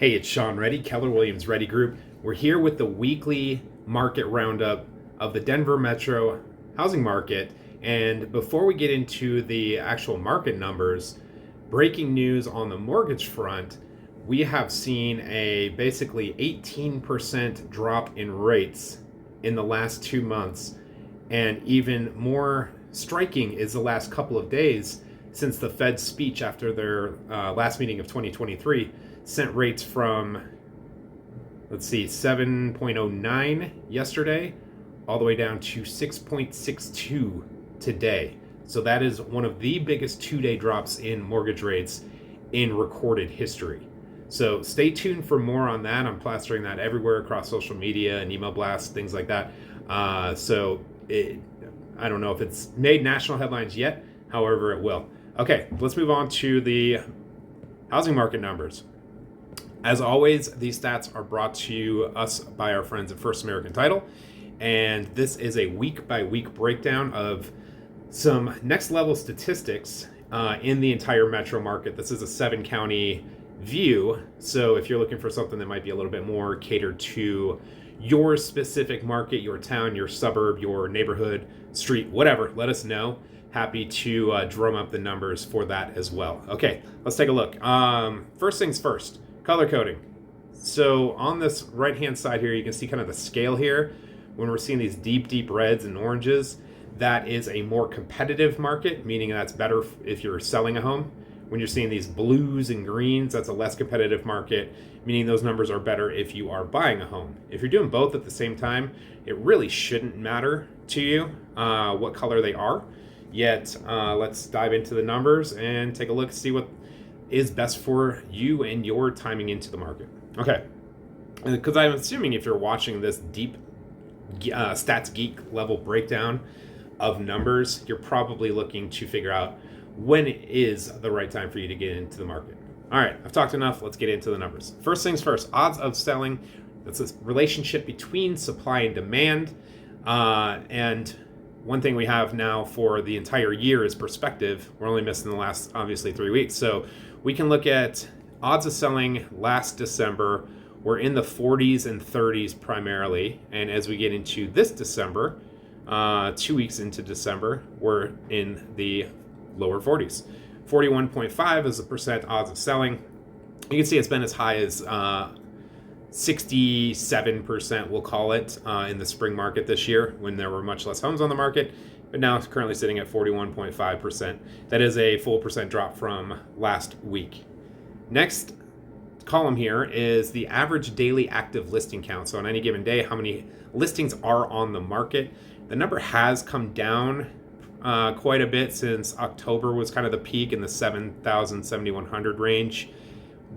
Hey, it's Sean Reddy, Keller Williams Reddy Group. We're here with the weekly market roundup of the Denver metro housing market. And before we get into the actual market numbers, breaking news on the mortgage front, we have seen a basically 18% drop in rates in the last 2 months. And even more striking is the last couple of days since the Fed's speech after their last meeting of 2023 sent rates from, 7.09 yesterday all the way down to 6.62 today. So that is one of the biggest two-day drops in mortgage rates in recorded history. So stay tuned for more on that. I'm plastering that everywhere across social media and email blasts, things like that. I don't know if it's made national headlines yet. However, it will. Okay, let's move on to the housing market numbers. As always, these stats are brought to us by our friends at First American Title, and this is a week-by-week breakdown of some next-level statistics in the entire metro market. This is a 7-county view, so if you're looking for something that might be a little bit more catered to your specific market, your town, your suburb, your neighborhood, street, whatever, let us know. Happy to drum up the numbers for that as well. Okay, let's take a look. First things first. Color coding. So on this right-hand side here, you can see kind of the scale here. When we're seeing these deep reds and oranges, that is a more competitive market, meaning that's better if you're selling a home. When you're seeing these blues and greens, that's a less competitive market, meaning those numbers are better if you are buying a home. If you're doing both at the same time, it really shouldn't matter to you what color they are. Yet, let's dive into the numbers and take a look and see what is best for you and your timing into the market. Okay, because I'm assuming if you're watching this deep stats geek level breakdown of numbers, you're probably looking to figure out when is the right time for you to get into the market. All right, I've talked enough. Let's get into the numbers. First things first, odds of selling. That's a relationship between supply and demand. And one thing we have now for the entire year is perspective. We're only missing the last, obviously, 3 weeks. So we can look at odds of selling last December. We're in the 40s and 30s primarily. And as we get into this December, 2 weeks into December, we're in the lower 40s. 41.5 is the percent odds of selling. You can see it's been as high as 67%, we'll call it, in the spring market this year when there were much less homes on the market. But now it's currently sitting at 41.5%. That is a full percent drop from last week. Next column here is the average daily active listing count. So on any given day, how many listings are on the market. The number has come down quite a bit since October was kind of the peak in the 7,000, 7,100 range.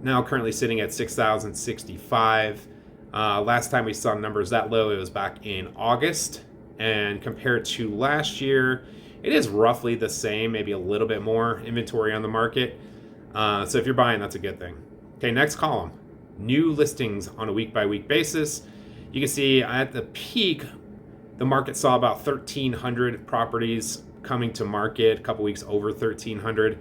Now currently sitting at 6,065. Last time we saw numbers that low, it was back in August. And compared to last year, it is roughly the same, maybe a little bit more inventory on the market. So if you're buying, that's a good thing. Okay, next column, new listings on a week-by-week basis. You can see at the peak, the market saw about 1,300 properties coming to market, a couple weeks over 1,300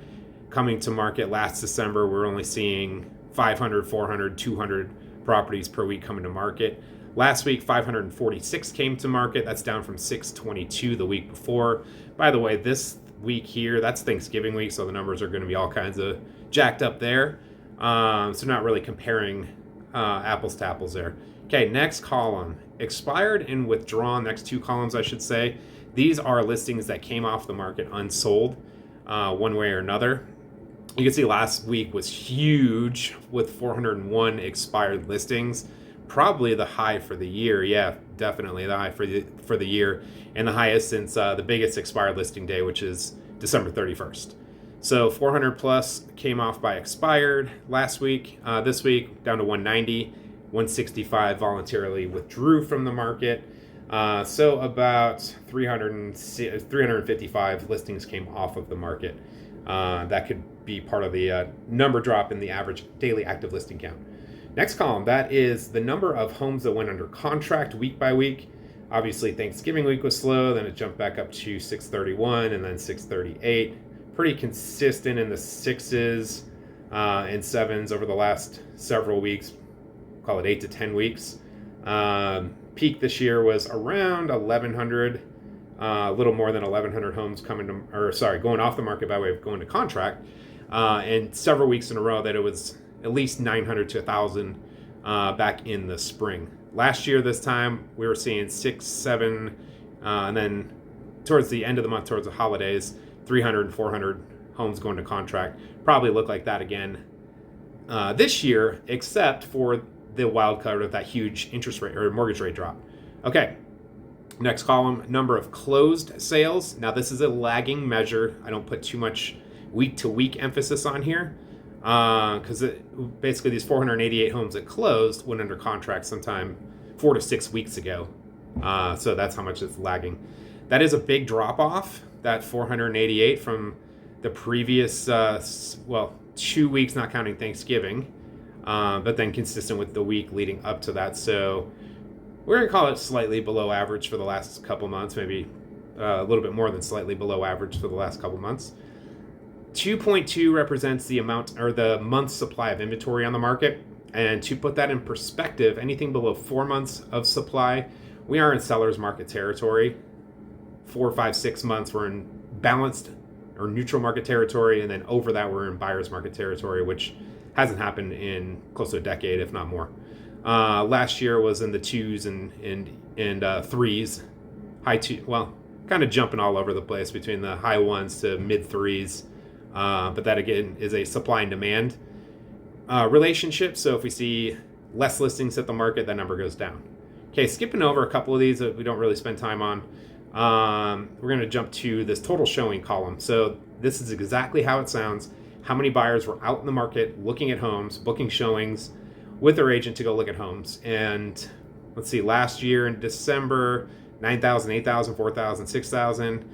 coming to market. Last December, we're only seeing 500, 400, 200 properties per week coming to market. Last week, 546 came to market. That's down from 622 the week before. By the way, this week here, that's Thanksgiving week, so the numbers are going to be all kinds of jacked up there. So not really comparing apples to apples there. Okay, next column, expired and withdrawn. Next two columns, I should say. These are listings that came off the market unsold one way or another. You can see last week was huge with 401 expired listings. Probably the high for the year. Yeah, definitely the high for the year, and the highest since the biggest expired listing day, which is December 31st. So 400 plus came off by expired last week. This week down to 190, 165 voluntarily withdrew from the market. So about 355 listings came off of the market. That could be part of the number drop in the average daily active listing count. Next column, that is the number of homes that went under contract week by week. Obviously, Thanksgiving week was slow, then it jumped back up to 631 and then 638. Pretty consistent in the sixes. and 7s over the last several weeks, call it 8 to 10 weeks. Peak this year was around 1,100, a little more than 1,100 homes going off the market by way of going to contract, and several weeks in a row that it was at least 900 to 1,000 back in the spring. Last year, this time, we were seeing 6, 7, and then towards the end of the month, towards the holidays, 300 and 400 homes going to contract. Probably look like that again this year, except for the wild card of that huge interest rate or mortgage rate drop. Okay, next column, number of closed sales. Now, this is a lagging measure. I don't put too much week-to-week emphasis on here because basically these 488 homes that closed went under contract sometime 4 to 6 weeks ago. So that's how much it's lagging. That is a big drop-off, that 488 from the previous, 2 weeks, not counting Thanksgiving, but then consistent with the week leading up to that. So we're going to call it slightly below average for the last couple months, maybe a little bit more than slightly below average for the last couple months. 2.2 represents the amount or the month's supply of inventory on the market. And to put that in perspective, anything below 4 months of supply, we are in seller's market territory. 4, 5, 6 months, we're in balanced or neutral market territory. And then over that, we're in buyer's market territory, which hasn't happened in close to a decade, if not more. Last year was in the 2s and 3s, high 2, kind of jumping all over the place between the high 1s to mid 3s. But that again is a supply and demand relationship. So if we see less listings hit the market, that number goes down. Okay, skipping over a couple of these that we don't really spend time on. We're going to jump to this total showing column. So this is exactly how it sounds. How many buyers were out in the market looking at homes, booking showings with their agent to go look at homes. And let's see, last year in December, 9,000, 8,000, 4,000, 6,000.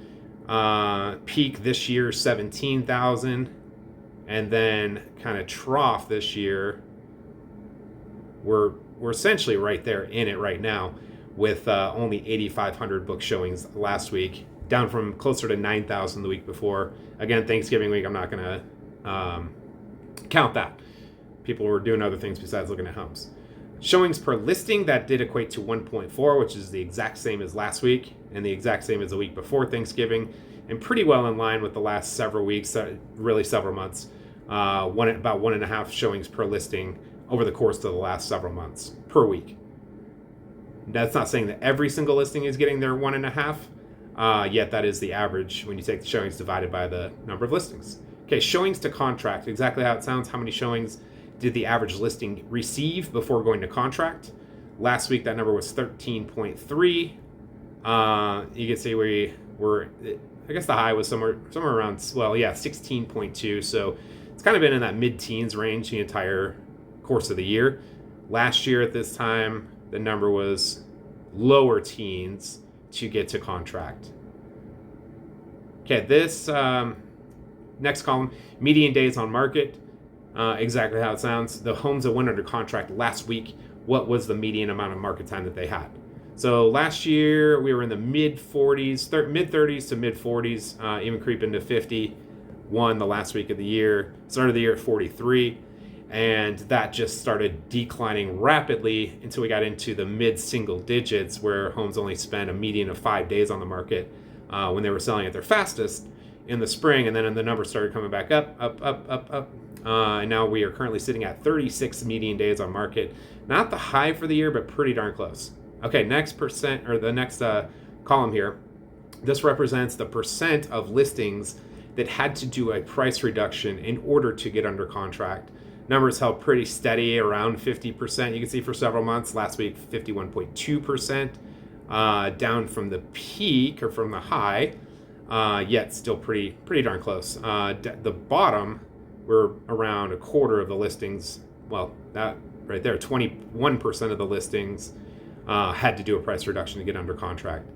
Peak this year, 17,000. And then kind of trough this year, we're essentially right there in it right now with only 8,500 book showings last week, down from closer to 9,000 the week before. Again, Thanksgiving week, I'm not going to count that. People were doing other things besides looking at homes. Showings per listing, that did equate to 1.4, which is the exact same as last week and the exact same as the week before Thanksgiving, and pretty well in line with the last several weeks, really several months. About 1.5 showings per listing over the course of the last several months per week. That's not saying that every single listing is getting their 1.5, yet that is the average when you take the showings divided by the number of listings. Okay, showings to contract, exactly how it sounds. How many showings did the average listing receive before going to contract? Last week, that number was 13.3. You can see we were, I guess the high was somewhere around, 16.2. So it's kind of been in that mid-teens range the entire course of the year. Last year at this time, the number was lower teens to get to contract. Okay, this next column, median days on market. Exactly how it sounds. The homes that went under contract last week, what was the median amount of market time that they had? So last year we were in the mid 30s to mid 40s, even creeping to 51 the last week of the year. Started the year at 43, and that just started declining rapidly until we got into the mid single digits, where homes only spent a median of 5 days on the market when they were selling at their fastest in the spring, and then the numbers started coming back up. And now we are currently sitting at 36 median days on market. Not the high for the year, but pretty darn close. Okay, next column here. This represents the percent of listings that had to do a price reduction in order to get under contract. Numbers held pretty steady around 50%. You can see for several months. Last week, 51.2%, down from the peak or from the high, yet still pretty darn close. The bottom, we're around a quarter of the listings. Well, that right there, 21% of the listings had to do a price reduction to get under contract.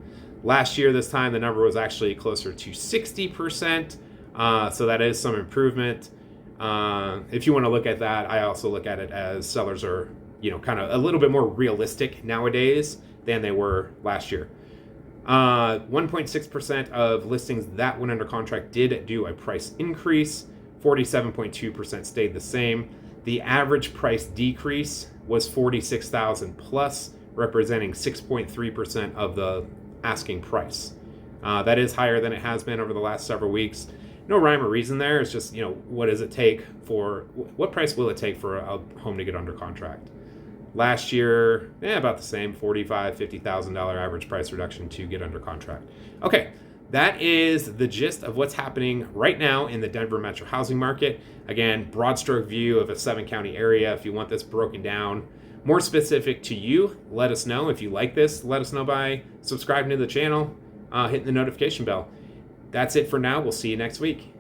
Last year, this time, the number was actually closer to 60%. So that is some improvement. If you want to look at that, I also look at it as sellers are, kind of a little bit more realistic nowadays than they were last year. 1.6% of listings that went under contract did do a price increase. 47.2% stayed the same. The average price decrease was 46,000 plus, representing 6.3% of the asking price. That is higher than it has been over the last several weeks. No rhyme or reason there. It's just, what does it take what price will it take for a home to get under contract? Last year, about the same, $45,000, $50,000 average price reduction to get under contract. Okay, that is the gist of what's happening right now in the Denver metro housing market. Again, broad stroke view of a 7-county area. If you want this broken down, more specific to you, let us know. If you like this, let us know by subscribing to the channel, hitting the notification bell. That's it for now. We'll see you next week.